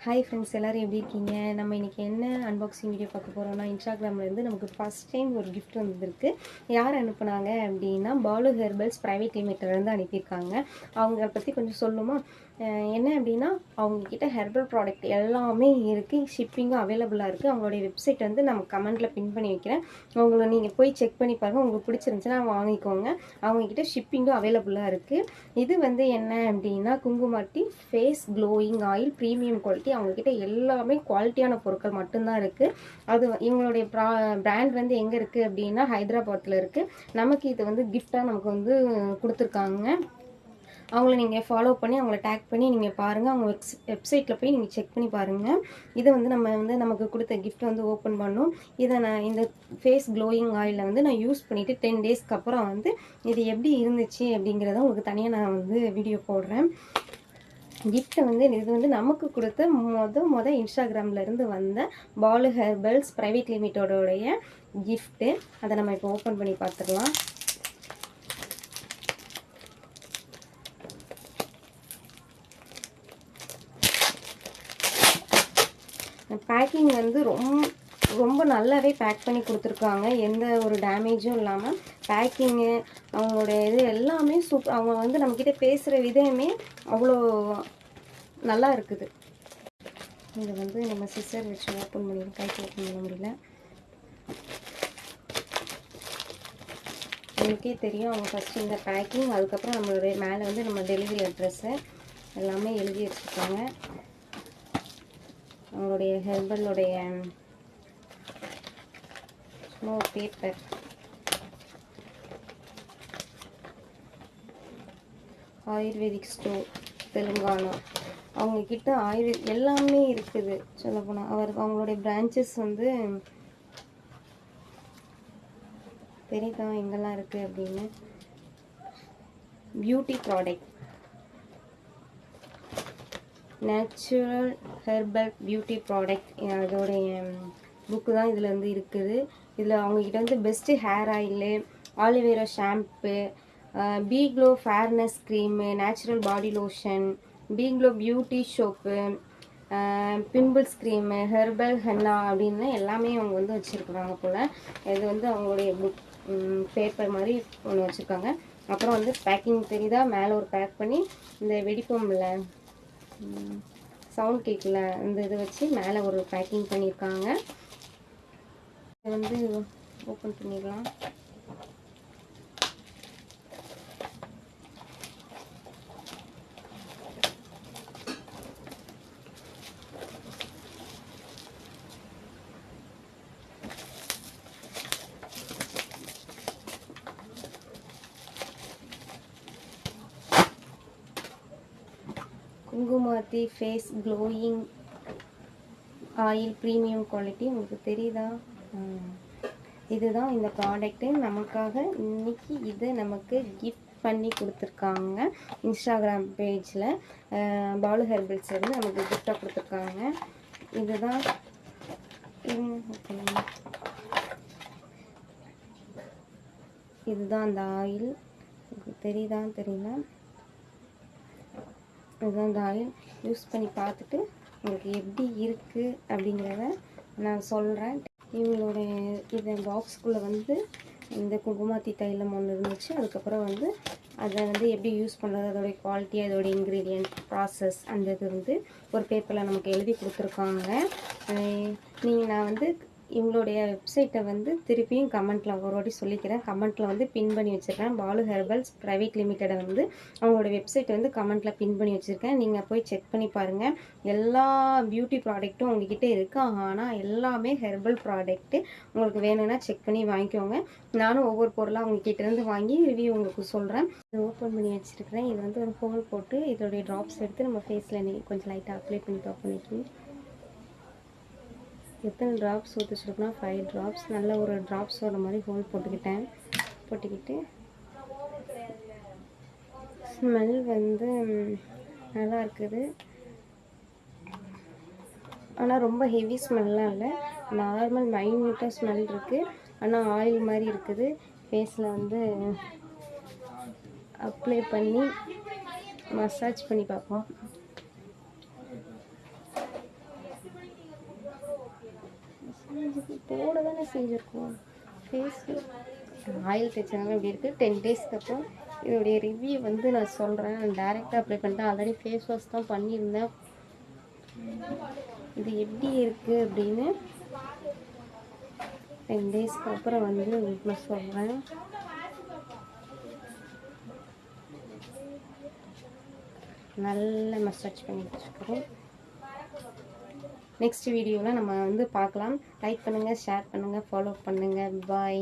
Hi friends, எல்லோரும் எப்படி இருக்கீங்க? நம்ம இன்றைக்கி என்ன அன்பாக்சிங் வீடியோ பார்க்க போகிறோம்னா, இன்ஸ்டாகிராம்லேருந்து நமக்கு ஃபஸ்ட் டைம் ஒரு கிஃப்ட் வந்திருக்கு. யார் அனுப்புனாங்க அப்படின்னா, பாலு ஹெர்பல்ஸ் ப்ரைவேட் லிமிட்டட்லேருந்து அனுப்பியிருக்காங்க. அவங்கள பற்றி கொஞ்சம் சொல்லுமா? என்ன அப்படின்னா, அவங்கக்கிட்ட ஹெர்பல் ப்ராடக்ட் எல்லாமே இருக்குது, ஷிப்பிங்கும் அவைலபிளாக இருக்குது. அவங்களுடைய வெப்சைட் வந்து நம்ம கமெண்ட்டில் பின் பண்ணி வைக்கிறேன். அவங்கள நீங்கள் போய் செக் பண்ணி பாருங்கள். உங்களுக்கு பிடிச்சிருந்துச்சுன்னா வாங்கிக்கோங்க. அவங்கக்கிட்ட ஷிப்பிங்கும் அவைலபிளாக இருக்குது. இது வந்து என்ன அப்படின்னா, Kumkumadi face glowing oil premium quality. அவங்கக்கிட்ட எல்லாமே குவாலிட்டியான பொருட்கள் மட்டும்தான் இருக்குது. அது இவங்களுடைய பிராண்ட் வந்து எங்கே இருக்குது அப்படின்னா, ஹைதராபாத்தில் இருக்குது. நமக்கு இது வந்து கிஃப்டாக நமக்கு வந்து கொடுத்துருக்காங்க. அவங்கள நீங்கள் ஃபாலோ பண்ணி அவங்கள டேக் பண்ணி நீங்கள் பாருங்கள். அவங்க வெப்சைட்டில் போய் நீங்கள் செக் பண்ணி பாருங்கள். இதை வந்து நமக்கு கொடுத்த கிஃப்ட் வந்து ஓப்பன் பண்ணோம். இதை நான் இந்த ஃபேஸ் க்ளோயிங் ஆயிலில் வந்து நான் யூஸ் பண்ணிவிட்டு 10 டேஸ்க்கு அப்புறம் வந்து இது எப்படி இருந்துச்சு அப்படிங்கிறத உங்களுக்கு தனியாக நான் வந்து வீடியோ போடுறேன். கிஃப்ட்டை வந்து இது வந்து நமக்கு கொடுத்த மொதல் இன்ஸ்டாகிராம்லேருந்து வந்த பாலு ஹெர்பல்ஸ் ப்ரைவேட் லிமிட்டோடைய கிஃப்ட்டு. அதை நம்ம இப்போ ஓப்பன் பண்ணி பார்த்துக்கலாம். பேக்கிங் வந்து ரொம்ப நல்லாவே பேக் பண்ணி கொடுத்துருக்காங்க. எந்த ஒரு டேமேஜும் இல்லாமல் பேக்கிங்கு அவங்களுடைய இது எல்லாமே அவங்க வந்து நம்மக்கிட்ட பேசுகிற விதமே அவ்வளோ நல்லா இருக்குது. இதை வந்து நம்ம சிசர் வச்சு ஓப்பன் பண்ணி கைக்கு ஓப்பன் பண்ண முடியல. உங்களுக்கே தெரியும், அவங்க ஃபஸ்ட்டு இந்த பேக்கிங், அதுக்கப்புறம் நம்மளுடைய மேலே வந்து நம்ம டெலிவரி அட்ரெஸ்ஸு எல்லாமே எழுதி வச்சுருக்காங்க. அவங்களுடைய ஹெர்பலுடைய பேப்பர், ஆயுர்வேதிக் ஸ்டோர் தெலுங்கானா. அவங்கக்கிட்ட எல்லாமே இருக்குது. சொல்லப்போனால் அவங்களுடைய பிரான்ச்சஸ் வந்து தெரியுதா எங்கெல்லாம் இருக்குது அப்படின்னு. Beauty product, natural herbal beauty product, அதோடைய புக்கு தான் இதில் வந்து இருக்குது. இதில் அவங்கக்கிட்ட வந்து best hair oil, aloe vera shampoo, B glow fairness cream, natural body lotion, B glow beauty soap, pimples cream, herbal henna அப்படின்னு எல்லாமே அவங்க வந்து வச்சுருக்குறாங்க போல். இது வந்து அவங்களுடைய புக் பேப்பர் மாதிரி ஒன்று வச்சுருக்காங்க. அப்புறம் வந்து பேக்கிங் தெரியுதா, மேலே ஒரு பேக் பண்ணி இந்த வெடிப்போம்ல சவுண்ட் கேட்கல, இந்த இதை வச்சு மேலே ஒரு பேக்கிங் பண்ணியிருக்காங்க. இதை வந்து ஓப்பன் பண்ணிடலாம். Kumkumadi face glowing oil premium quality. உங்களுக்கு தெரியுதா? இதுதான் இந்த ப்ராடக்ட்டு. நமக்காக இன்னைக்கு இதை நமக்கு கிஃப்ட் பண்ணி கொடுத்துருக்காங்க. இன்ஸ்டாகிராம் பேஜில் பாலு ஹெர்பல்ஸ்லேருந்து நமக்கு கிஃப்டாக கொடுத்துருக்காங்க. இதுதான் அந்த ஆயில். உங்களுக்கு தெரியுதான்னு தெரியல. இதுதான் அந்த ஆயில். யூஸ் பண்ணி பார்த்துட்டு உங்களுக்கு எப்படி இருக்குது அப்படிங்கிறத நான் சொல்கிறேன். இவங்களுடைய இந்த பாக்ஸ்குள்ளே வந்து இந்த குங்குமாத்தி தைலம் ஒன்று இருந்துச்சு. அதுக்கப்புறம் வந்து அதை வந்து எப்படி யூஸ் பண்ணுறது, அதோடைய குவாலிட்டி, அதோடைய இன்க்ரீடியன்ட், ப்ராசஸ், அந்த இது வந்து ஒரு பேப்பரில் நமக்கு எழுதி கொடுத்துருக்காங்க. நான் வந்து இவங்களுடைய வெப்சைட்டை வந்து திருப்பியும் கமெண்ட்டில் ஒரு வாட்டி சொல்லிக்கிறேன். கமெண்ட்டில் வந்து பின் பண்ணி வச்சுருக்கேன். பாலு ஹெர்பல்ஸ் ப்ரைவேட் லிமிட்டடை வந்து அவங்களோட வெப்சைட் வந்து கமெண்ட்டில் பின் பண்ணி வச்சுருக்கேன். நீங்கள் போய் செக் பண்ணி பாருங்கள். எல்லா பியூட்டி ப்ராடக்ட்டும் உங்ககிட்ட இருக்குது. ஆனால் எல்லாமே ஹெர்பல் ப்ராடக்ட்டு. உங்களுக்கு வேணும்னா செக் பண்ணி வாங்கிக்கோங்க. நானும் ஒவ்வொரு பொருளாக அவங்ககிட்டேருந்து வாங்கி ரிவ்யூ உங்களுக்கு சொல்கிறேன். இதை ஓப்பன் பண்ணி வச்சுருக்கிறேன். இது வந்து ஒரு ஹோல் போட்டு இதோடைய ட்ராப்ஸ் எடுத்து நம்ம ஃபேஸில் கொஞ்சம் லைட்டாக அப்ளை பண்ணி பண்ணிக்கி. எத்தனை ட்ராப்ஸ் ஊற்றிச்சிருக்குன்னா 5 ட்ராப்ஸ். நல்ல ஒரு ட்ராப்ஸோட மாதிரி ஹோல் போட்டுக்கிட்டு ஸ்மெல் வந்து நல்லா இருக்குது. ஆனால் ரொம்ப ஹெவி ஸ்மெல்லாம் இல்லை, நார்மல் மைன்யூட்டாக ஸ்மெல் இருக்குது. ஆனால் ஆயில் மாதிரி இருக்குது. ஃபேஸில் வந்து அப்ளை பண்ணி மசாஜ் பண்ணி பார்ப்போம். போட தானே செஞ்சுருக்கோம். ஃபேஸ் ஆயில் தேய்ச்சனால இப்படி இருக்குது. 10 டேஸ்க்கு அப்புறம் இதோடைய ரிவ்யூ வந்து நான் சொல்கிறேன். நான் டேரெக்டாக அப்ளை பண்ணிட்டேன். ஆல்ரெடி ஃபேஸ் வாஷ் தான் பண்ணியிருந்தேன். இது எப்படி இருக்குது அப்படின்னு 10 டேஸ்க்கு அப்புறம் வந்து உங்களுக்கு நான் சொல்கிறேன். நல்லா மசாஜ் பண்ணி வச்சுக்கிறோம். நெக்ஸ்ட் வீடியோவில் நம்ம வந்து பார்க்கலாம். லைக் பண்ணுங்கள், ஷேர் பண்ணுங்கள், ஃபாலோ பண்ணுங்கள். பாய்.